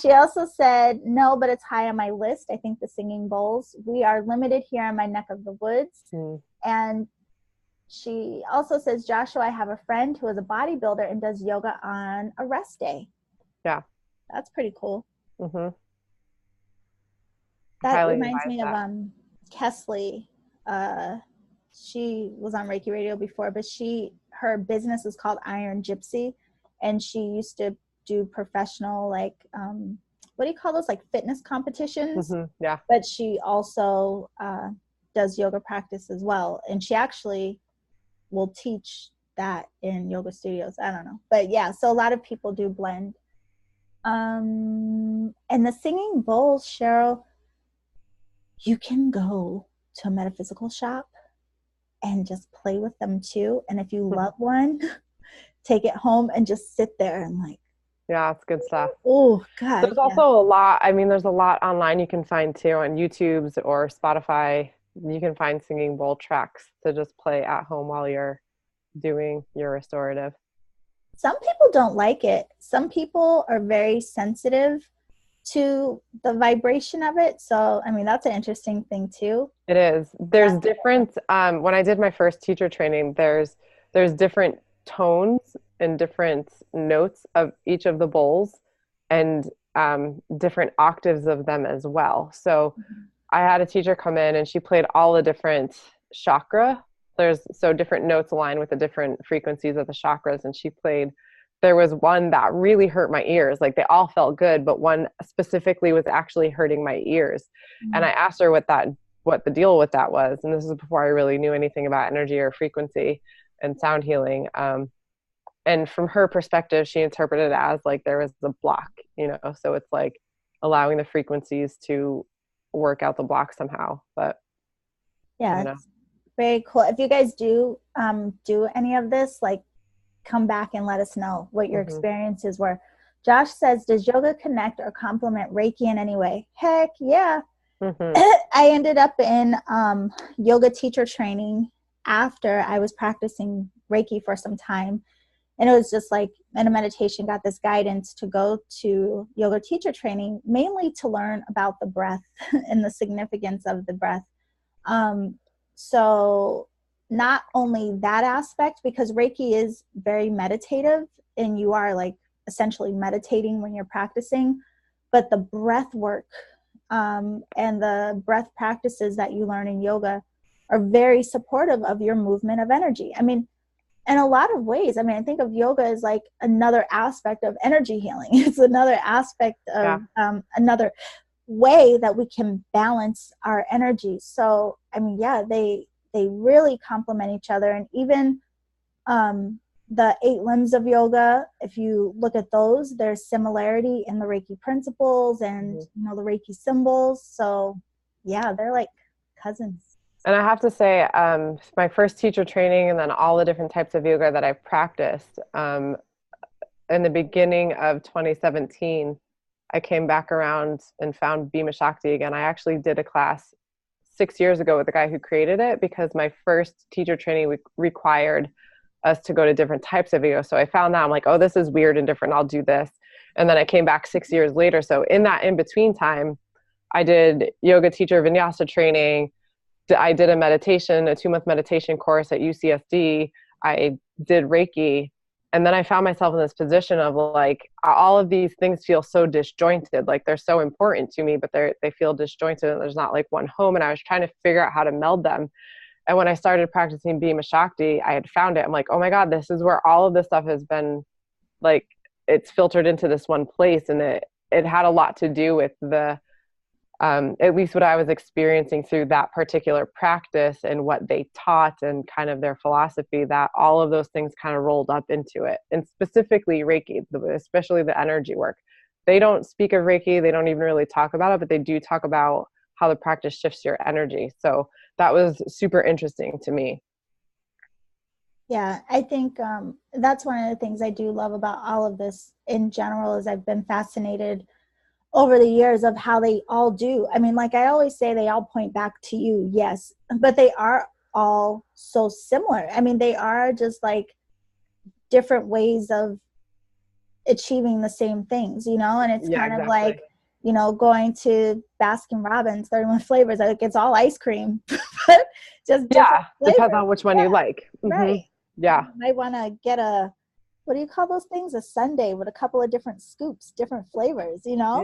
She also said, no, but it's high on my list. I think the singing bowls. We are limited here in my neck of the woods. Mm. And she also says, Joshua, I have a friend who is a bodybuilder and does yoga on a rest day. Yeah. That's pretty cool. Hmm. That Highly reminds advise me of that. Kesley. She was on Reiki Radio before, but her business is called Iron Gypsy, and she used to do professional what do you call those, like fitness competitions? Yeah. But she also does yoga practice as well, and she actually will teach that in yoga studios. I don't know, but yeah, so a lot of people do blend. And the singing bowls, Cheryl, you can go to a metaphysical shop and just play with them too. And if you love one, take it home and just sit there and like, Yeah, it's good stuff. oh God, There's yeah. also a lot, I mean, there's a lot online you can find too on YouTube's or Spotify. You can find singing bowl tracks to just play at home while you're doing your restorative. Some people don't like it. Some people are very sensitive to the vibration of it. So, I mean, that's an interesting thing too. It is. There's different, when I did my first teacher training, there's different tones and different notes of each of the bowls. and different octaves of them as well. So I had a teacher come in and she played all the different chakra. There's so different notes align with the different frequencies of the chakras. And she played, there was one that really hurt my ears. Like they all felt good, but one specifically was actually hurting my ears. And I asked her what the deal with that was. And this is before I really knew anything about energy or frequency and sound healing. And from her perspective, she interpreted it as like there was a block, so it's like allowing the frequencies to work out the block somehow. But yeah, it's very cool. If you guys do any of this, like come back and let us know what your experiences were. Josh says, does yoga connect or complement Reiki in any way? Heck yeah. I ended up in yoga teacher training after I was practicing Reiki for some time. And it was just like in a meditation, got this guidance to go to yoga teacher training, mainly to learn about the breath and the significance of the breath. So not only that aspect, because Reiki is very meditative and you are like essentially meditating when you're practicing, but the breath work and the breath practices that you learn in yoga are very supportive of your movement of energy. I mean, in a lot of ways, I mean, I think of yoga as like another aspect of energy healing. It's another aspect of another way that we can balance our energy. So, I mean, yeah, they really complement each other. And even the 8 limbs of yoga, if you look at those, there's similarity in the Reiki principles and, the Reiki symbols. So, yeah, they're like cousins. And I have to say, my first teacher training and then all the different types of yoga that I've practiced, in the beginning of 2017, I came back around and found Bhima Shakti again. I actually did a class 6 years ago with the guy who created it because my first teacher training required us to go to different types of yoga. So I found that I'm like, oh, this is weird and different. I'll do this. And then I came back 6 years later. So in that in-between time, I did yoga teacher vinyasa training. I did a 2-month meditation course at UCSD. I did Reiki. And then I found myself in this position of like, all of these things feel so disjointed. Like they're so important to me, but they feel disjointed and there's not like one home. And I was trying to figure out how to meld them. And when I started practicing Bhima Shakti, I had found it. I'm like, oh my God, this is where all of this stuff has been, like, it's filtered into this one place. And it had a lot to do with at least what I was experiencing through that particular practice and what they taught and kind of their philosophy, that all of those things kind of rolled up into it. And specifically Reiki, especially the energy work. They don't speak of Reiki. They don't even really talk about it, but they do talk about how the practice shifts your energy. So that was super interesting to me. Yeah, I think that's one of the things I do love about all of this in general is I've been fascinated over the years of how they all do. I mean, like I always say, they all point back to you, yes, but they are all so similar. I mean, they are just like different ways of achieving the same things, and it's kind of like, going to Baskin Robbins, 31 flavors, like it's all ice cream, but just different flavors. Depends on which one you like. Right. Yeah. You might want to get what do you call those things? A sundae with a couple of different scoops, different flavors, Yeah.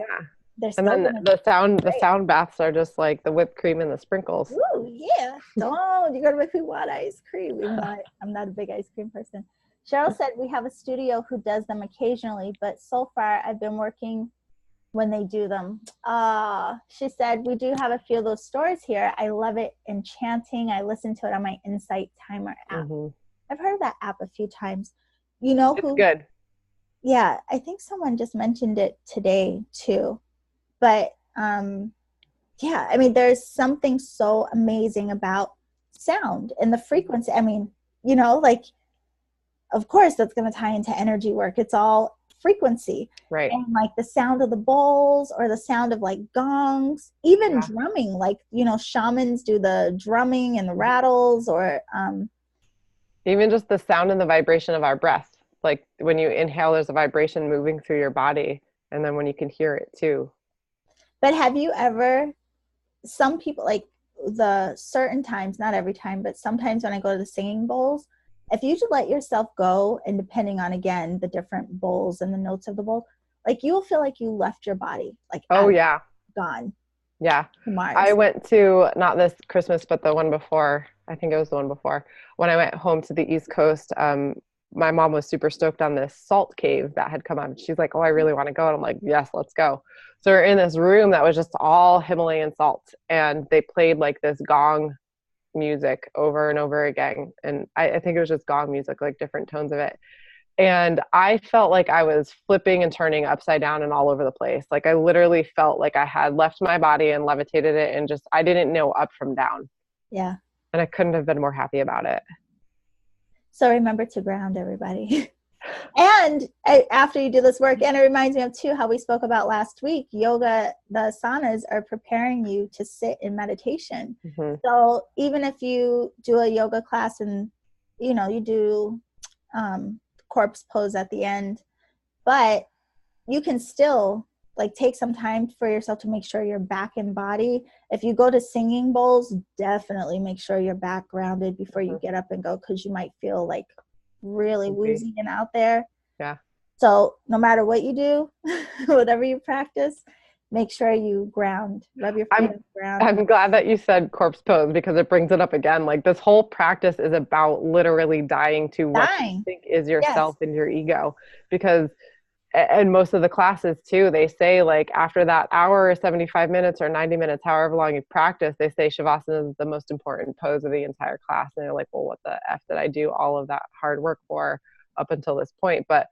And then the sound baths are just like the whipped cream and the sprinkles. Ooh, yeah. Don't you gotta make me want ice cream. Even though I'm not a big ice cream person. Cheryl said we have a studio who does them occasionally, but so far I've been working when they do them. She said we do have a few of those stores here. I love it. Enchanting. I listen to it on my Insight Timer app. I've heard of that app a few times. It's good. Yeah, I think someone just mentioned it today too. But yeah, I mean, there's something so amazing about sound and the frequency. I mean, like, of course, that's going to tie into energy work. It's all frequency. Right. And like the sound of the bowls or the sound of like gongs, even drumming, like, shamans do the drumming and the rattles or even just the sound and the vibration of our breath. Like when you inhale, there's a vibration moving through your body. And then when you can hear it too. But have you ever, some people, like the certain times, not every time, but sometimes when I go to the singing bowls, if you just let yourself go, and depending on, again, the different bowls and the notes of the bowl, like you'll feel like you left your body, like Oh, yeah. gone Yeah. to I Mars. went to, not this Christmas, but the one before, I think it was the one before, when I went home to the East Coast. My mom was super stoked on this salt cave that had come up. She's like, oh, I really want to go. And I'm like, yes, let's go. So we're in this room that was just all Himalayan salt. And they played like this gong music over and over again. And I think it was just gong music, like different tones of it. And I felt like I was flipping and turning upside down and all over the place. Like I literally felt like I had left my body and levitated it, and just I didn't know up from down. Yeah. And I couldn't have been more happy about it. So remember to ground, everybody. And after you do this work, and it reminds me of too how we spoke about last week, yoga, the asanas are preparing you to sit in meditation. Mm-hmm. So even if you do a yoga class and you do corpse pose at the end, but you can still like take some time for yourself to make sure you're back in body. If you go to singing bowls, definitely make sure you're back grounded before you get up and go, because you might feel like really woozy and out there. Yeah. So no matter what you do, whatever you practice, make sure you ground, rub your feet on the ground. I'm glad that you said corpse pose, because it brings it up again. Like this whole practice is about literally dying to what you think is yourself and your ego. Because, and most of the classes too, they say like after that hour or 75 minutes or 90 minutes, however long you practice, they say Shavasana is the most important pose of the entire class. And they're like, well, what the F did I do all of that hard work for up until this point? But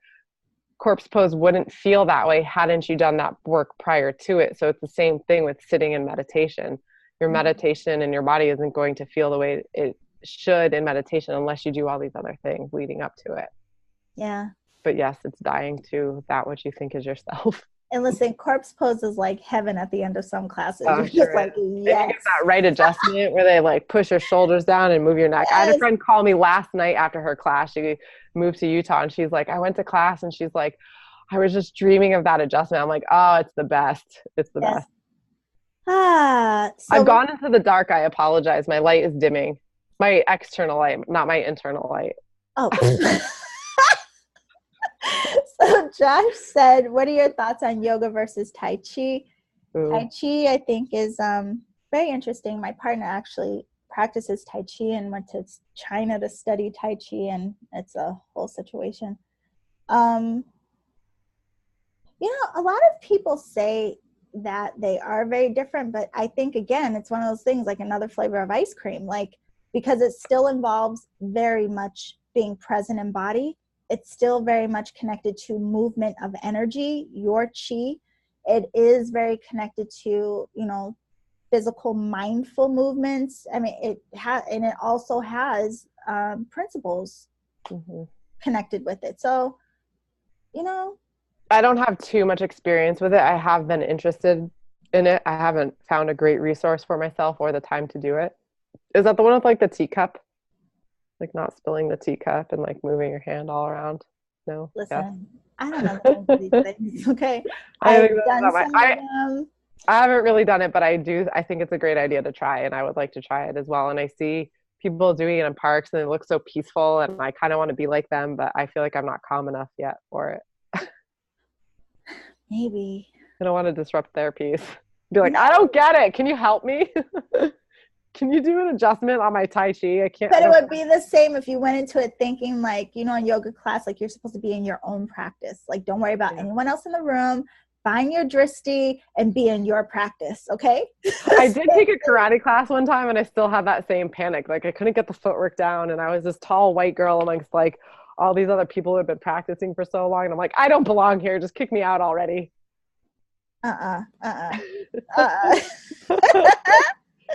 corpse pose wouldn't feel that way hadn't you done that work prior to it. So it's the same thing with sitting in meditation. Your meditation and your body isn't going to feel the way it should in meditation unless you do all these other things leading up to it. Yeah. But yes, it's dying to that which you think is yourself. And listen, corpse pose is like heaven at the end of some classes. Oh, You're sure just like, yes. And you get that right adjustment where they like push your shoulders down and move your neck. Yes. I had a friend call me last night after her class. She moved to Utah and she's like, I went to class, and she's like, I was just dreaming of that adjustment. I'm like, oh, it's the best. It's the best. So I've gone into the dark. I apologize. My light is dimming. My external light, not my internal light. Oh. So Josh said, what are your thoughts on yoga versus Tai Chi? Ooh. Tai Chi, I think, is very interesting. My partner actually practices Tai Chi and went to China to study Tai Chi, and it's a whole situation. A lot of people say that they are very different, but I think, again, it's one of those things like another flavor of ice cream, like, because it still involves very much being present in body. It's still very much connected to movement of energy, your chi. It is very connected to, physical mindful movements. I mean, and it also has principles connected with it. So, I don't have too much experience with it. I have been interested in it. I haven't found a great resource for myself or the time to do it. Is that the one with like the teacup? Like not spilling the teacup and like moving your hand all around? No? Listen, I don't know the names of these things, okay? I've done some of them. I haven't really done it, but I think it's a great idea to try, and I would like to try it as well. And I see people doing it in parks and it looks so peaceful, and I kind of want to be like them, but I feel like I'm not calm enough yet for it. Maybe. I don't want to disrupt their peace. Be like, I don't get it. Can you help me? Can you do an adjustment on my Tai Chi? I can't. But it would be the same if you went into it thinking like, in yoga class, like you're supposed to be in your own practice. Like, don't worry about anyone else in the room. Find your drishti and be in your practice, okay? I did take a karate class one time, and I still had that same panic. Like, I couldn't get the footwork down, and I was this tall white girl amongst like all these other people who had been practicing for so long, and I'm like, I don't belong here. Just kick me out already.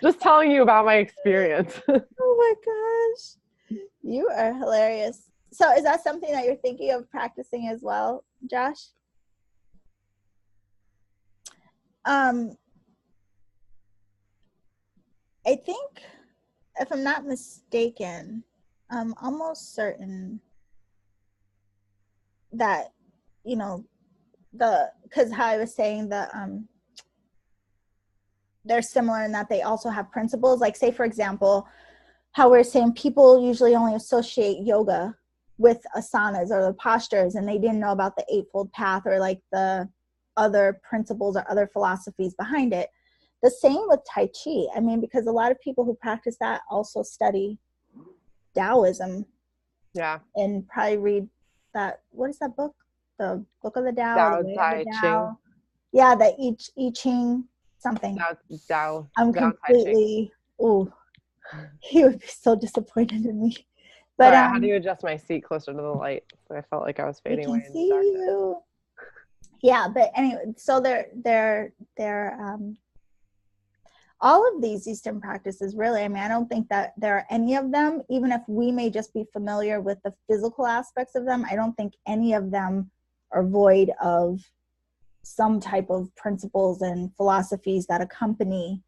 Just telling you about my experience. Oh my gosh. You are hilarious. So is that something that you're thinking of practicing as well, Josh? I think, if I'm not mistaken, I'm almost certain that, because how I was saying they're similar in that they also have principles. Like, say, for example, how we're saying people usually only associate yoga with asanas or the postures, and they didn't know about the Eightfold Path or like the other principles or other philosophies behind it. The same with Tai Chi. I mean, because a lot of people who practice that also study Taoism. Yeah. And probably read that, what is that book? The Book of the Tao, or the Dao, Way of the Tai, Ching. Tao. Yeah, the I Ching something. I'm Dao, Tai, Ching. completely, ooh, he would be so disappointed in me. But Sorry, I had to adjust my seat closer to the light, so I felt like I was we fading can away in see the darkness. you. Yeah, but anyway, so they're all of these Eastern practices, really, I mean, I don't think that there are any of them, even if we may just be familiar with the physical aspects of them, I don't think any of them are void of some type of principles and philosophies that accompany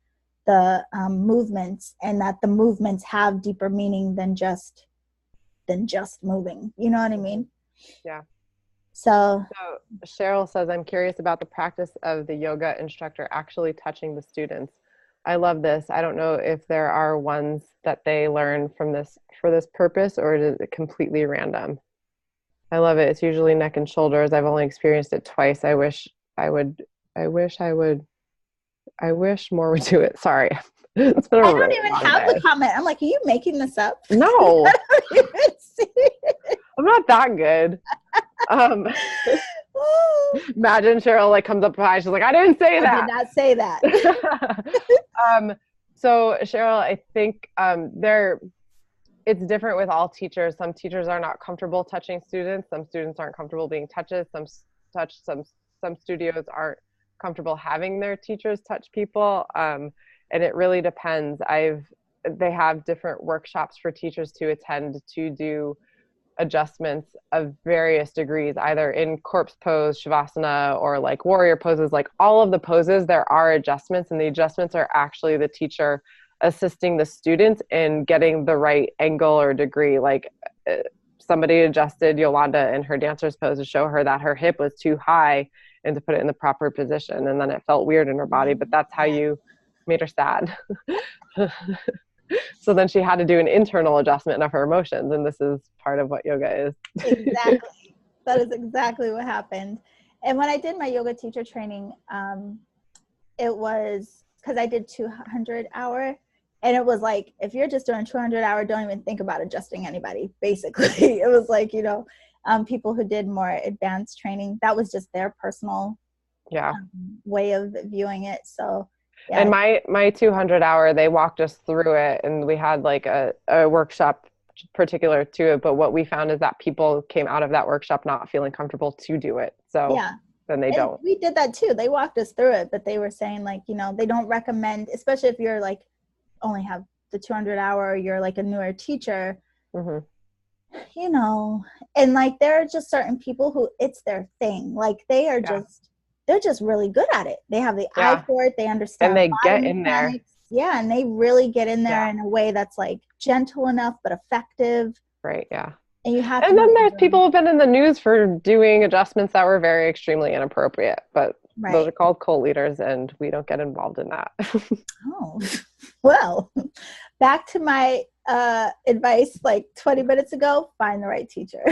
the movements, and that the movements have deeper meaning than just moving. You know what I mean? Yeah. So So Cheryl says, I'm curious about the practice of the yoga instructor actually touching the students. I love this. I don't know if there are ones that they learn from this for this purpose, or is it completely random? I love it. It's usually neck and shoulders. I've only experienced it twice. I would, I wish I would, I wish more would do it. Sorry. It's been a I don't really even long have the day. comment. I'm like, are you making this up? No, I don't even see it. I'm not that good. Um, Imagine Cheryl like comes up behind. She's like, I didn't say I did that. not say that. um, so Cheryl, I think it's different with all teachers. Some teachers are not comfortable touching students. Some students aren't comfortable being touches. Some studios aren't comfortable having their teachers touch people. And it really depends. They have different workshops for teachers to attend to do adjustments of various degrees, either in corpse pose, shavasana, or like warrior poses. Like all of the poses, there are adjustments, and the adjustments are actually the teacher assisting the students in getting the right angle or degree. Like somebody adjusted Yolanda in her dancer's pose to show her that her hip was too high and to put it in the proper position, and then it felt weird in her body, but that's how you made her sad. So then she had to do an internal adjustment of her emotions, and this is part of what yoga is. Exactly. That is exactly what happened. And when I did my yoga teacher training, it was because I did 200-hour, and it was like, if you're just doing 200-hour, don't even think about adjusting anybody, basically. It was like, people who did more advanced training, that was just their personal way of viewing it. So yeah. And my 200-hour, they walked us through it, and we had like a workshop particular to it. But what we found is that people came out of that workshop not feeling comfortable to do it. So yeah, then they don't. We did that too. They walked us through it, but they were saying like, they don't recommend, especially if you're like only have the 200-hour, or you're like a newer teacher, Mm-hmm. And like there are just certain people who it's their thing. Like they're just really good at it. They have the eye for it. They understand and they get mechanics. in there. Yeah, and they really get in there in a way that's like gentle enough but effective. Right. Yeah. And you have and then there's people who've been in the news for doing adjustments that were very extremely inappropriate, but those are called cult leaders, and we don't get involved in that. Oh, well, back to my advice like 20 minutes ago, find the right teacher.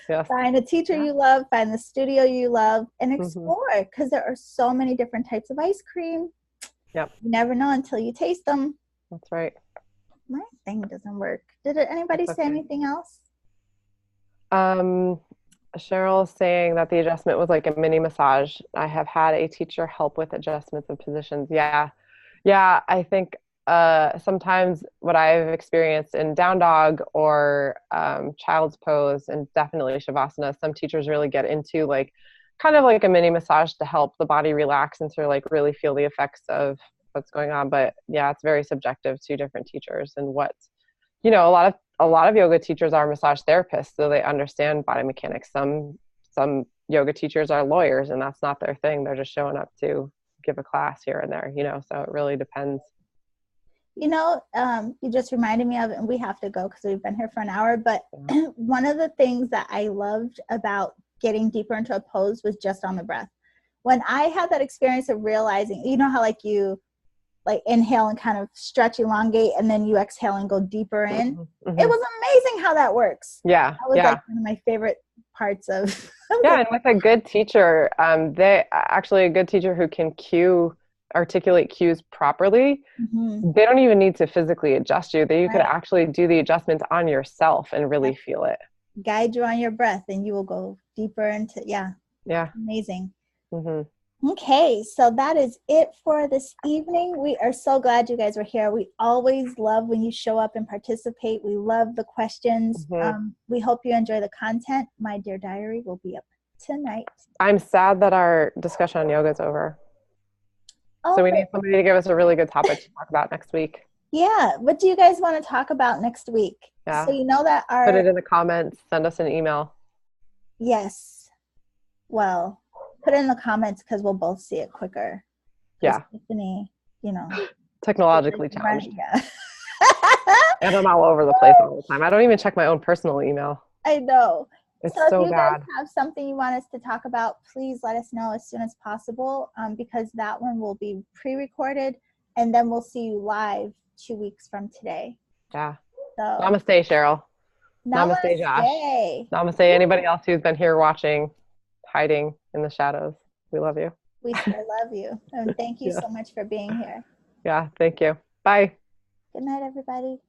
Yes. Find a teacher you love, find the studio you love, and explore, because there are so many different types of ice cream. Yep. You never know until you taste them. That's right. My thing doesn't work. Did anybody say anything else? Cheryl is saying that the adjustment was like a mini massage. I have had a teacher help with adjustments of positions. Yeah. I think sometimes what I've experienced in down dog or child's pose, and definitely shavasana, some teachers really get into like kind of like a mini massage to help the body relax and sort of like really feel the effects of what's going on. But yeah, it's very subjective to different teachers, and a lot of yoga teachers are massage therapists, so they understand body mechanics. Some yoga teachers are lawyers, and that's not their thing. They're just showing up to give a class here and there, so it really depends. You just reminded me of it, and we have to go because we've been here for an hour, but one of the things that I loved about getting deeper into a pose was just on the breath. When I had that experience of realizing, how like you like inhale and kind of stretch, elongate, and then you exhale and go deeper in. It Mm-hmm. was amazing how that works. Yeah. That was Yeah. like one of my favorite parts of, Yeah. And with a good teacher, they actually a good teacher who can articulate cues properly. Mhm. They don't even need to physically adjust you. You could Right. actually do the adjustments on yourself and Yep. really feel it. Guide you on your breath and you will go deeper into, yeah, Yeah. amazing. Mm-hmm. Okay, so that is it for this evening. We are so glad you guys were here. We always love when you show up and participate. We love the questions. Mm-hmm. We hope you enjoy the content. My Dear Diary will be up tonight. I'm sad that our discussion on yoga is over. So Oh, we need somebody to give us a really good topic to talk about next week. yeah. What do you guys want to talk about next week? Yeah. So you know that Put it in the comments. Send us an email. yes. Well, put it in the comments because we'll both see it quicker. Yeah. Tiffany, Technologically challenged. Yeah. And I'm all over the place all the time. I don't even check my own personal email. I know. It's So if so you guys bad. have something you want us to talk about, please let us know as soon as possible, because that one will be pre-recorded, and then we'll see you live 2 weeks from today. Yeah. So Namaste, Cheryl. Namaste, Josh. namaste. Namaste, anybody else who's been here watching, hiding in the shadows. We love you. We still love you, and thank you Yeah. so much for being here. Yeah. Thank you. Bye. Good night, everybody.